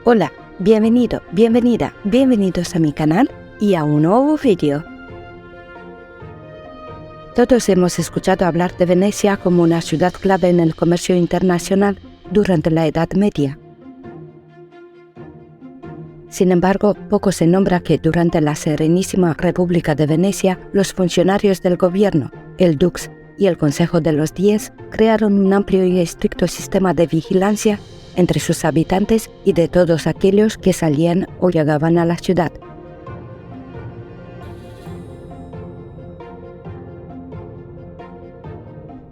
Hola, bienvenido, bienvenida, bienvenidos a mi canal y a un nuevo vídeo. Todos hemos escuchado hablar de Venecia como una ciudad clave en el comercio internacional durante la Edad Media. Sin embargo, poco se nombra que durante la Serenísima República de Venecia, los funcionarios del gobierno, el Dux y el Consejo de los 10 crearon un amplio y estricto sistema de vigilancia entre sus habitantes y de todos aquellos que salían o llegaban a la ciudad.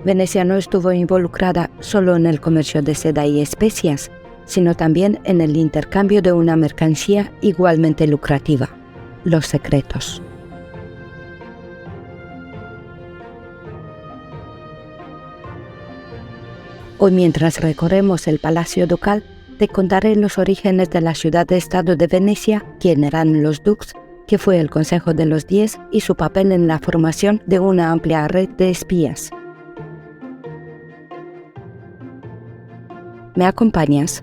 Venecia no estuvo involucrada solo en el comercio de seda y especias, sino también en el intercambio de una mercancía igualmente lucrativa, los secretos. Hoy, mientras recorremos el Palacio Ducal, te contaré los orígenes de la ciudad-estado de Venecia, quién eran los Dux, qué fue el Consejo de los 10 y su papel en la formación de una amplia red de espías. ¿Me acompañas?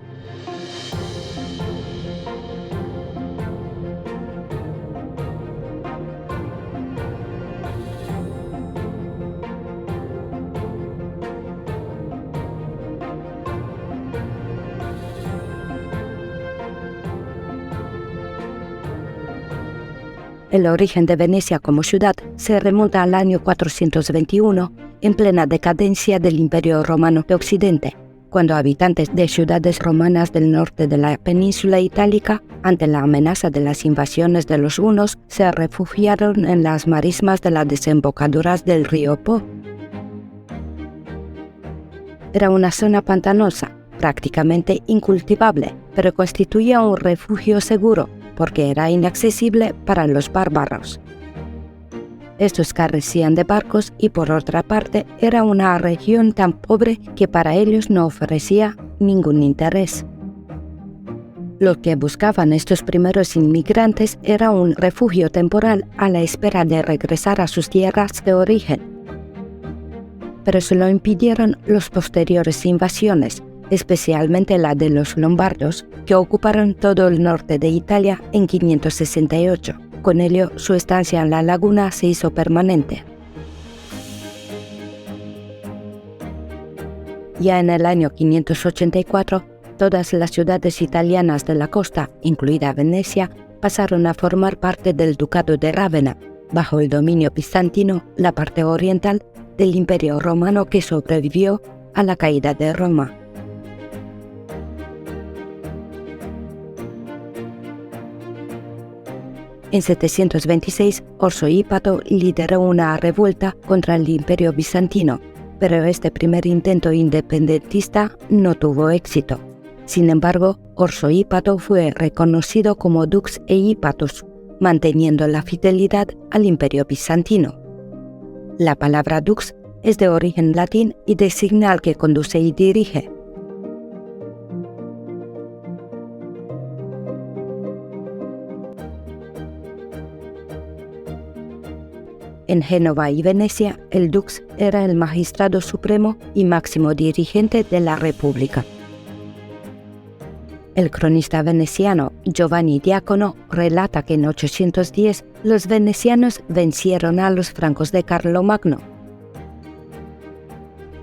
El origen de Venecia como ciudad se remonta al año 421, en plena decadencia del Imperio Romano de Occidente, cuando habitantes de ciudades romanas del norte de la península itálica, ante la amenaza de las invasiones de los hunos, se refugiaron en las marismas de las desembocaduras del río Po. Era una zona pantanosa, prácticamente incultivable, pero constituía un refugio seguro, porque era inaccesible para los bárbaros. Estos carecían de barcos y, por otra parte, era una región tan pobre que para ellos no ofrecía ningún interés. Lo que buscaban estos primeros inmigrantes era un refugio temporal a la espera de regresar a sus tierras de origen. Pero se lo impidieron las posteriores invasiones, especialmente la de los lombardos, que ocuparon todo el norte de Italia en 568. Con ello, su estancia en la laguna se hizo permanente. Ya en el año 584, todas las ciudades italianas de la costa, incluida Venecia, pasaron a formar parte del Ducado de Rávena, bajo el dominio bizantino, la parte oriental del Imperio Romano que sobrevivió a la caída de Roma. En 726, Orso-Hípato lideró una revuelta contra el Imperio bizantino, pero este primer intento independentista no tuvo éxito. Sin embargo, Orso-Hípato fue reconocido como Dux e Hípatus, manteniendo la fidelidad al Imperio bizantino. La palabra Dux es de origen latín y designa al que conduce y dirige. En Génova y Venecia, el Dux era el magistrado supremo y máximo dirigente de la República. El cronista veneciano Giovanni Diacono relata que en 810 los venecianos vencieron a los francos de Carlomagno.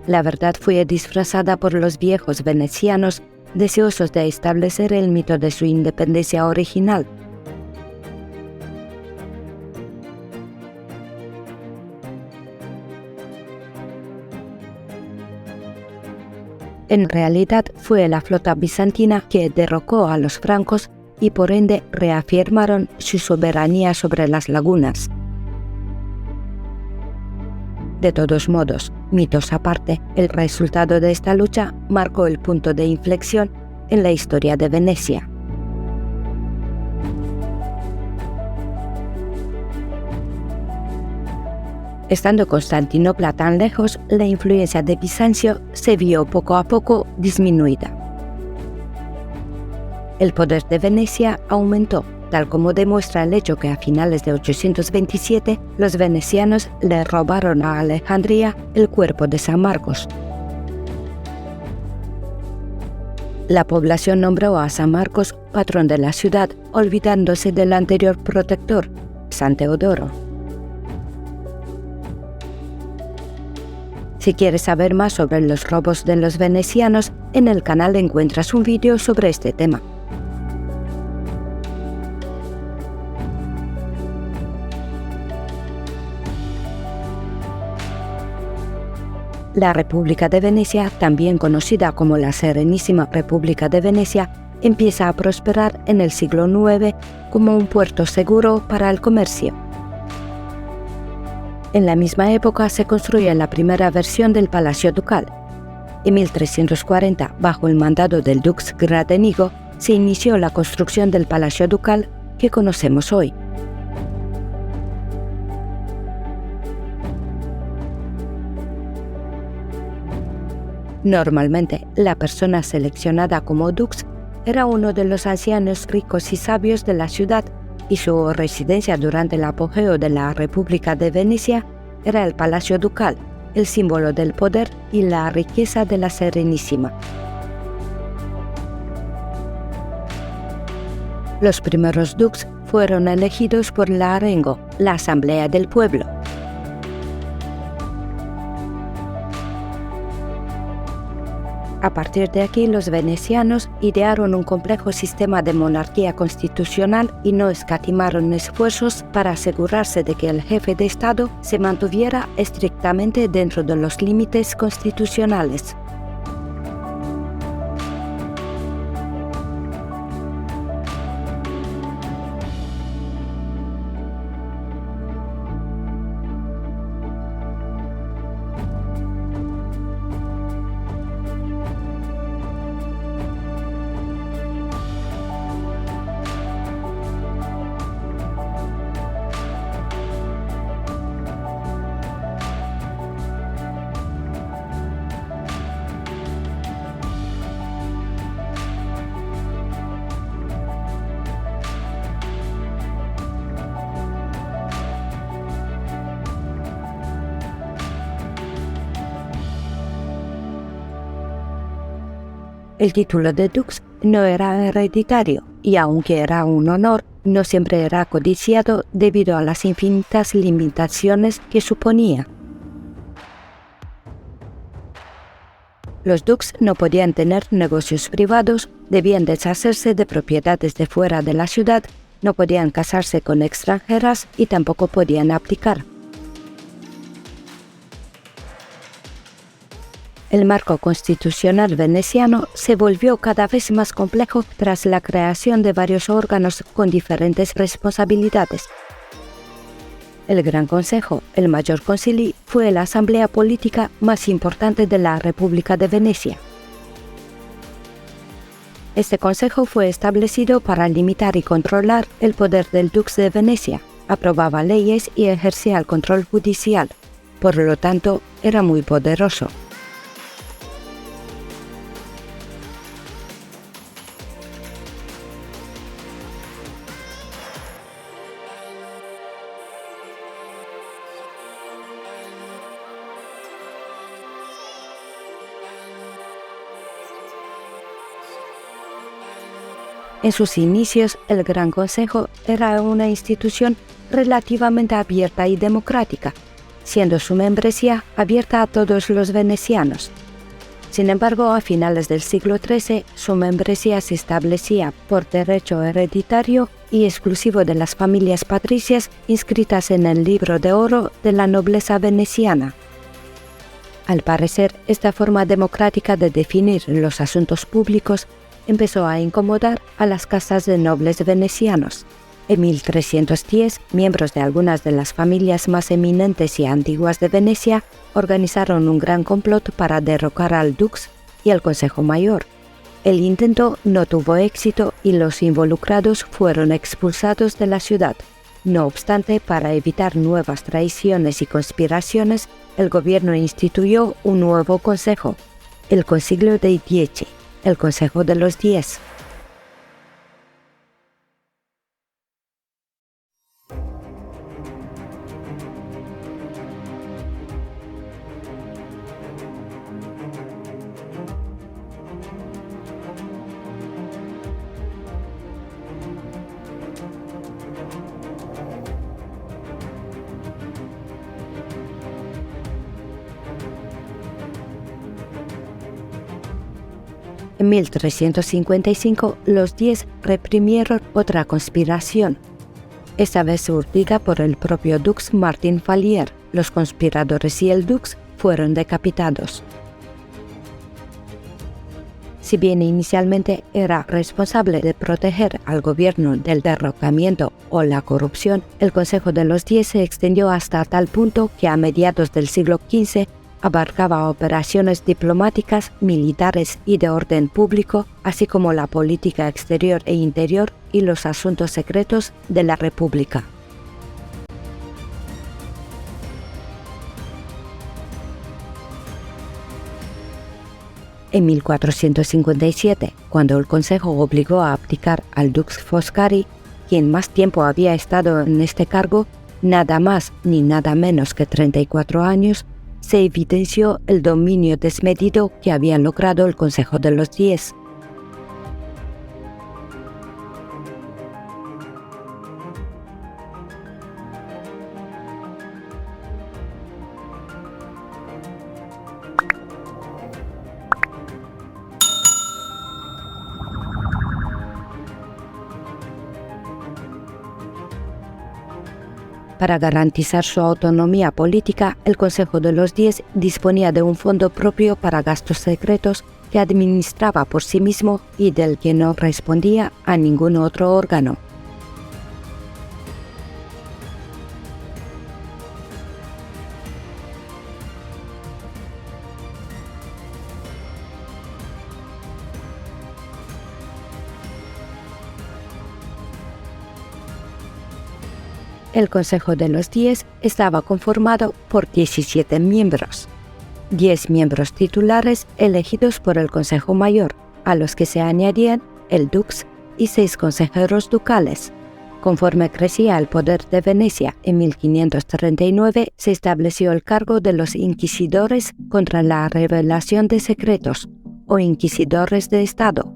La verdad fue disfrazada por los viejos venecianos, deseosos de establecer el mito de su independencia original. En realidad fue la flota bizantina que derrocó a los francos y por ende reafirmaron su soberanía sobre las lagunas. De todos modos, mitos aparte, el resultado de esta lucha marcó el punto de inflexión en la historia de Venecia. Estando Constantinopla tan lejos, la influencia de Bizancio se vio poco a poco disminuida. El poder de Venecia aumentó, tal como demuestra el hecho que a finales de 827 los venecianos le robaron a Alejandría el cuerpo de San Marcos. La población nombró a San Marcos patrón de la ciudad, olvidándose del anterior protector, San Teodoro. Si quieres saber más sobre los robos de los venecianos, en el canal encuentras un vídeo sobre este tema. La República de Venecia, también conocida como la Serenísima República de Venecia, empieza a prosperar en el siglo IX como un puerto seguro para el comercio. En la misma época se construye la primera versión del Palacio Ducal. En 1340, bajo el mandado del Dux Gradenigo, se inició la construcción del Palacio Ducal que conocemos hoy. Normalmente, la persona seleccionada como dux era uno de los ancianos ricos y sabios de la ciudad, y su residencia durante el apogeo de la República de Venecia era el Palacio Ducal, el símbolo del poder y la riqueza de la Serenísima. Los primeros dux fueron elegidos por la Arengo, la Asamblea del Pueblo. A partir de aquí, los venecianos idearon un complejo sistema de monarquía constitucional y no escatimaron esfuerzos para asegurarse de que el jefe de Estado se mantuviera estrictamente dentro de los límites constitucionales. El título de dux no era hereditario y, aunque era un honor, no siempre era codiciado debido a las infinitas limitaciones que suponía. Los dux no podían tener negocios privados, debían deshacerse de propiedades de fuera de la ciudad, no podían casarse con extranjeras y tampoco podían abdicar. El marco constitucional veneciano se volvió cada vez más complejo tras la creación de varios órganos con diferentes responsabilidades. El Gran Consejo, el Major Concili, fue la asamblea política más importante de la República de Venecia. Este consejo fue establecido para limitar y controlar el poder del Dux de Venecia, aprobaba leyes y ejercía el control judicial, por lo tanto, era muy poderoso. En sus inicios, el Gran Consejo era una institución relativamente abierta y democrática, siendo su membresía abierta a todos los venecianos. Sin embargo, a finales del siglo XIII, su membresía se establecía por derecho hereditario y exclusivo de las familias patricias inscritas en el Libro de Oro de la nobleza veneciana. Al parecer, esta forma democrática de definir los asuntos públicos empezó a incomodar a las casas de nobles venecianos. En 1310, miembros de algunas de las familias más eminentes y antiguas de Venecia organizaron un gran complot para derrocar al Dux y al Consejo Mayor. El intento no tuvo éxito y los involucrados fueron expulsados de la ciudad. No obstante, para evitar nuevas traiciones y conspiraciones, el gobierno instituyó un nuevo consejo, el Consiglio dei Dieci, el Consejo de los 10. En 1355, los Diez reprimieron otra conspiración, esta vez urgida por el propio dux Martin Valier. Los conspiradores y el dux fueron decapitados. Si bien inicialmente era responsable de proteger al gobierno del derrocamiento o la corrupción, el Consejo de los Diez se extendió hasta tal punto que a mediados del siglo XV abarcaba operaciones diplomáticas, militares y de orden público, así como la política exterior e interior y los asuntos secretos de la República. En 1457, cuando el Consejo obligó a abdicar al dux Foscari, quien más tiempo había estado en este cargo, nada más ni nada menos que 34 años, se evidenció el dominio desmedido que había logrado el Consejo de los Diez. Para garantizar su autonomía política, el Consejo de los Diez disponía de un fondo propio para gastos secretos que administraba por sí mismo y del que no respondía a ningún otro órgano. El Consejo de los Diez estaba conformado por 17 miembros, 10 miembros titulares elegidos por el Consejo Mayor, a los que se añadían el dux y 6 consejeros ducales. Conforme crecía el poder de Venecia, en 1539 se estableció el cargo de los inquisidores contra la revelación de secretos, o inquisidores de Estado.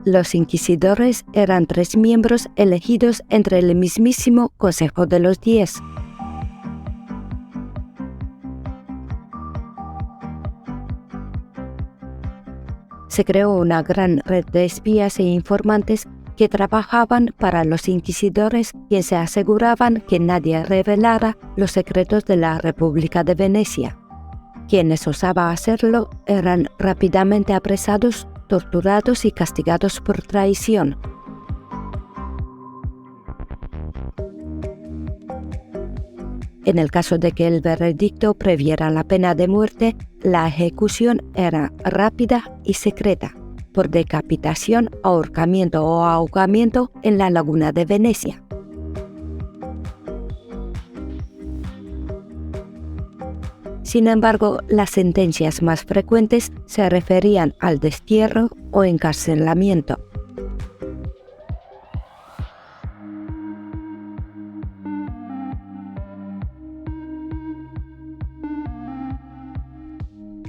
Los inquisidores eran 3 miembros elegidos entre el mismísimo Consejo de los Diez. Se creó una gran red de espías e informantes que trabajaban para los inquisidores, quienes se aseguraban que nadie revelara los secretos de la República de Venecia. Quienes osaban hacerlo eran rápidamente apresados, torturados y castigados por traición. En el caso de que el veredicto previera la pena de muerte, la ejecución era rápida y secreta, por decapitación, ahorcamiento o ahogamiento en la laguna de Venecia. Sin embargo, las sentencias más frecuentes se referían al destierro o encarcelamiento.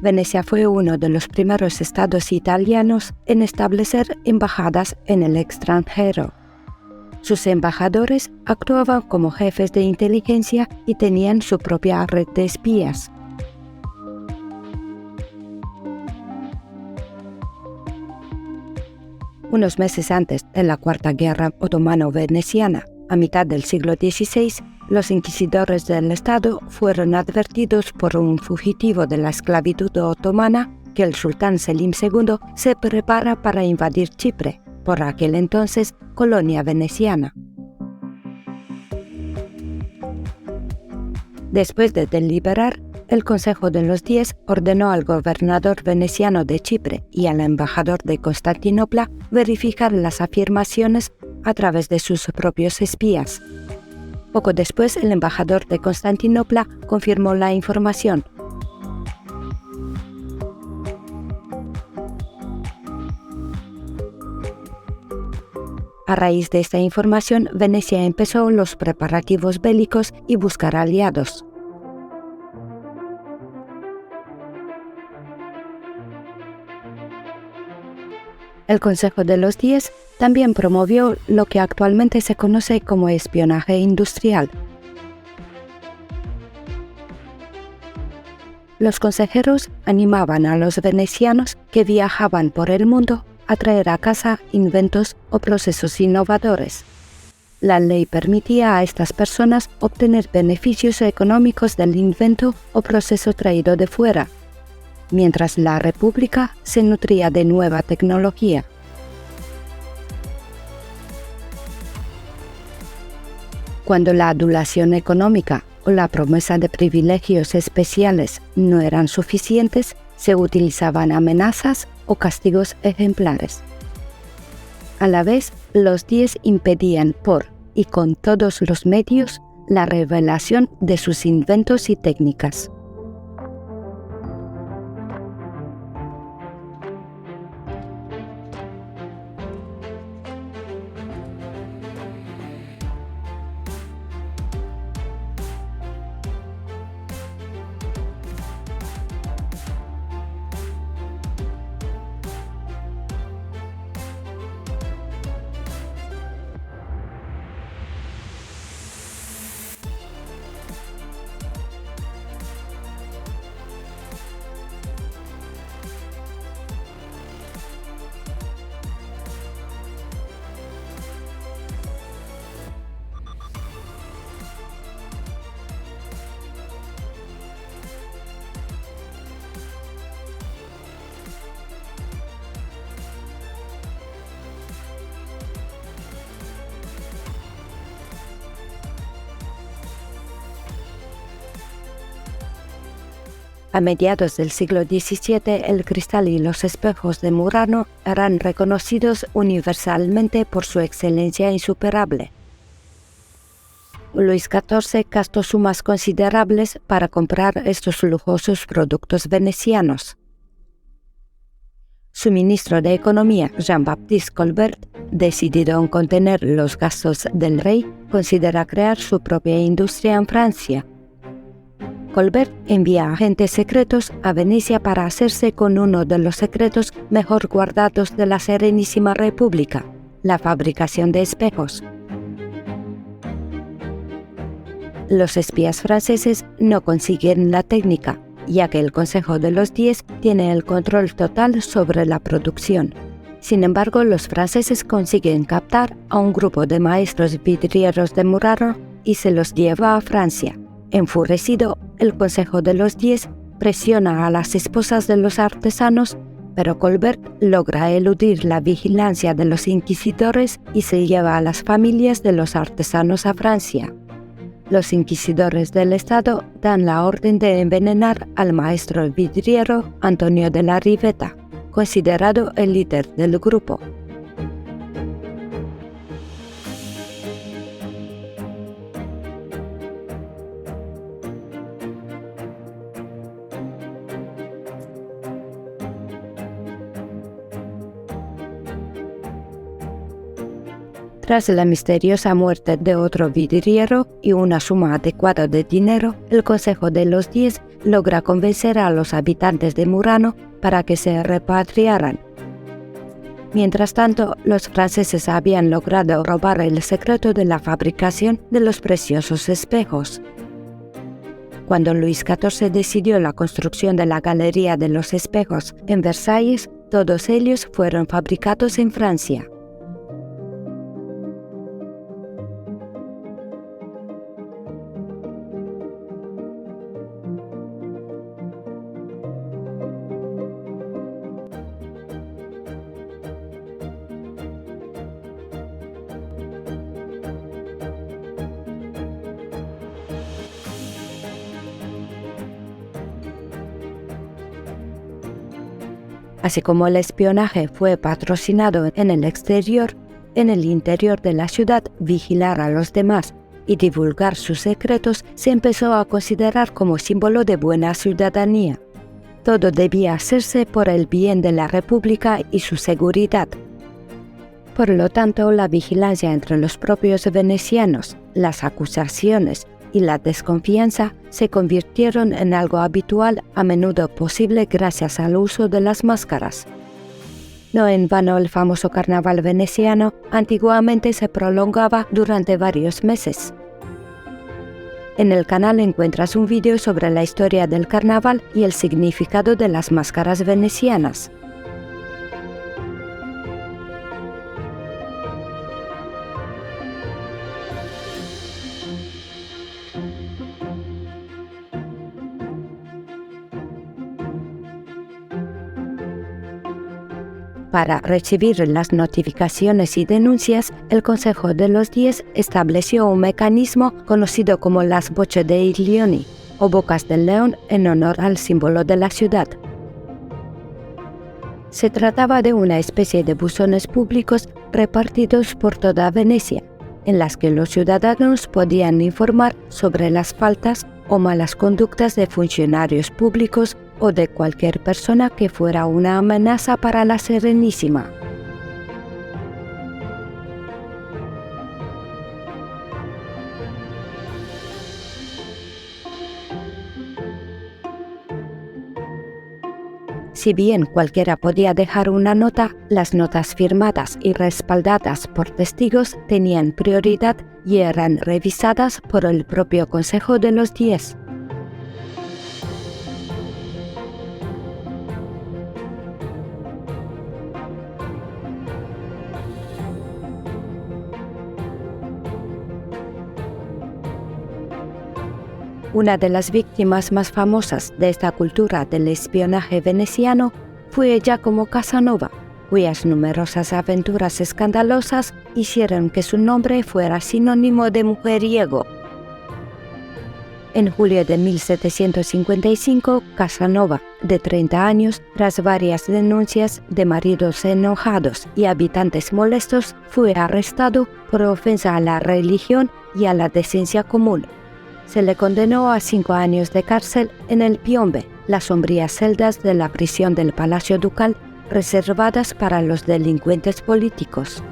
Venecia fue uno de los primeros estados italianos en establecer embajadas en el extranjero. Sus embajadores actuaban como jefes de inteligencia y tenían su propia red de espías. Unos meses antes de la Cuarta Guerra Otomano-Veneciana, a mitad del siglo XVI, los inquisidores del Estado fueron advertidos por un fugitivo de la esclavitud otomana que el sultán Selim II se prepara para invadir Chipre, por aquel entonces colonia veneciana. Después de deliberar, el Consejo de los Diez ordenó al gobernador veneciano de Chipre y al embajador de Constantinopla verificar las afirmaciones a través de sus propios espías. Poco después, el embajador de Constantinopla confirmó la información. A raíz de esta información, Venecia empezó los preparativos bélicos y buscar aliados. El Consejo de los Diez también promovió lo que actualmente se conoce como espionaje industrial. Los consejeros animaban a los venecianos que viajaban por el mundo a traer a casa inventos o procesos innovadores. La ley permitía a estas personas obtener beneficios económicos del invento o proceso traído de fuera, mientras la República se nutría de nueva tecnología. Cuando la adulación económica o la promesa de privilegios especiales no eran suficientes, se utilizaban amenazas o castigos ejemplares. A la vez, los 10 impedían por y con todos los medios la revelación de sus inventos y técnicas. A mediados del siglo XVII, el cristal y los espejos de Murano eran reconocidos universalmente por su excelencia insuperable. Luis XIV gastó sumas considerables para comprar estos lujosos productos venecianos. Su ministro de Economía, Jean-Baptiste Colbert, decidido en contener los gastos del rey, considera crear su propia industria en Francia. Colbert envía agentes secretos a Venecia para hacerse con uno de los secretos mejor guardados de la Serenísima República, la fabricación de espejos. Los espías franceses no consiguen la técnica, ya que el Consejo de los 10 tiene el control total sobre la producción. Sin embargo, los franceses consiguen captar a un grupo de maestros vidrieros de Murano y se los lleva a Francia. Enfurecido, el Consejo de los 10 presiona a las esposas de los artesanos, pero Colbert logra eludir la vigilancia de los inquisidores y se lleva a las familias de los artesanos a Francia. Los inquisidores del Estado dan la orden de envenenar al maestro vidriero Antonio de la Riveta, considerado el líder del grupo. Tras la misteriosa muerte de otro vidriero y una suma adecuada de dinero, el Consejo de los 10 logra convencer a los habitantes de Murano para que se repatriaran. Mientras tanto, los franceses habían logrado robar el secreto de la fabricación de los preciosos espejos. Cuando Luis XIV decidió la construcción de la Galería de los Espejos en Versalles, todos ellos fueron fabricados en Francia. Así como el espionaje fue patrocinado en el exterior, en el interior de la ciudad vigilar a los demás y divulgar sus secretos se empezó a considerar como símbolo de buena ciudadanía. Todo debía hacerse por el bien de la República y su seguridad. Por lo tanto, la vigilancia entre los propios venecianos, las acusaciones y la desconfianza se convirtieron en algo habitual, a menudo posible gracias al uso de las máscaras. No en vano el famoso carnaval veneciano antiguamente se prolongaba durante varios meses. En el canal encuentras un vídeo sobre la historia del carnaval y el significado de las máscaras venecianas. Para recibir las notificaciones y denuncias, el Consejo de los 10 estableció un mecanismo conocido como las Voce dei Leoni, o Bocas del León, en honor al símbolo de la ciudad. Se trataba de una especie de buzones públicos repartidos por toda Venecia, en las que los ciudadanos podían informar sobre las faltas o malas conductas de funcionarios públicos o de cualquier persona que fuera una amenaza para la Serenísima. Si bien cualquiera podía dejar una nota, las notas firmadas y respaldadas por testigos tenían prioridad y eran revisadas por el propio Consejo de los 10. Una de las víctimas más famosas de esta cultura del espionaje veneciano fue Giacomo Casanova, cuyas numerosas aventuras escandalosas hicieron que su nombre fuera sinónimo de mujeriego. En julio de 1755, Casanova, de 30 años, tras varias denuncias de maridos enojados y habitantes molestos, fue arrestado por ofensa a la religión y a la decencia común. Se le condenó a 5 años de cárcel en el Piombe, las sombrías celdas de la prisión del Palacio Ducal reservadas para los delincuentes políticos.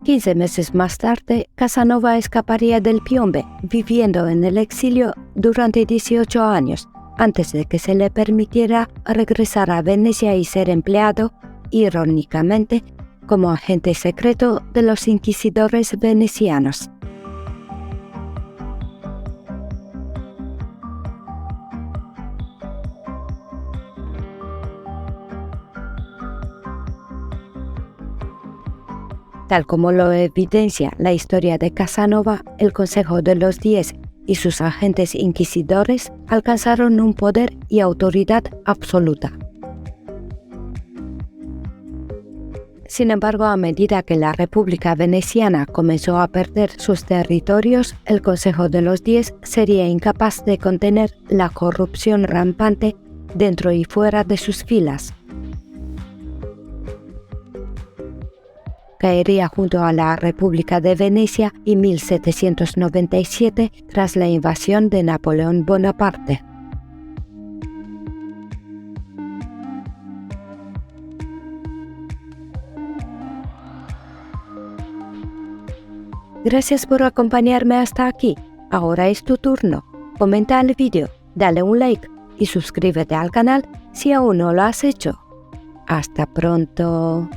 Quince meses más tarde, Casanova escaparía del Piombe, viviendo en el exilio durante 18 años, antes de que se le permitiera regresar a Venecia y ser empleado, irónicamente, como agente secreto de los inquisidores venecianos. Tal como lo evidencia la historia de Casanova, el Consejo de los 10 y sus agentes inquisidores alcanzaron un poder y autoridad absoluta. Sin embargo, a medida que la República Veneciana comenzó a perder sus territorios, el Consejo de los 10 sería incapaz de contener la corrupción rampante dentro y fuera de sus filas. Caería junto a la República de Venecia en 1797 tras la invasión de Napoleón Bonaparte. Gracias por acompañarme hasta aquí. Ahora es tu turno. Comenta el vídeo, dale un like y suscríbete al canal si aún no lo has hecho. Hasta pronto.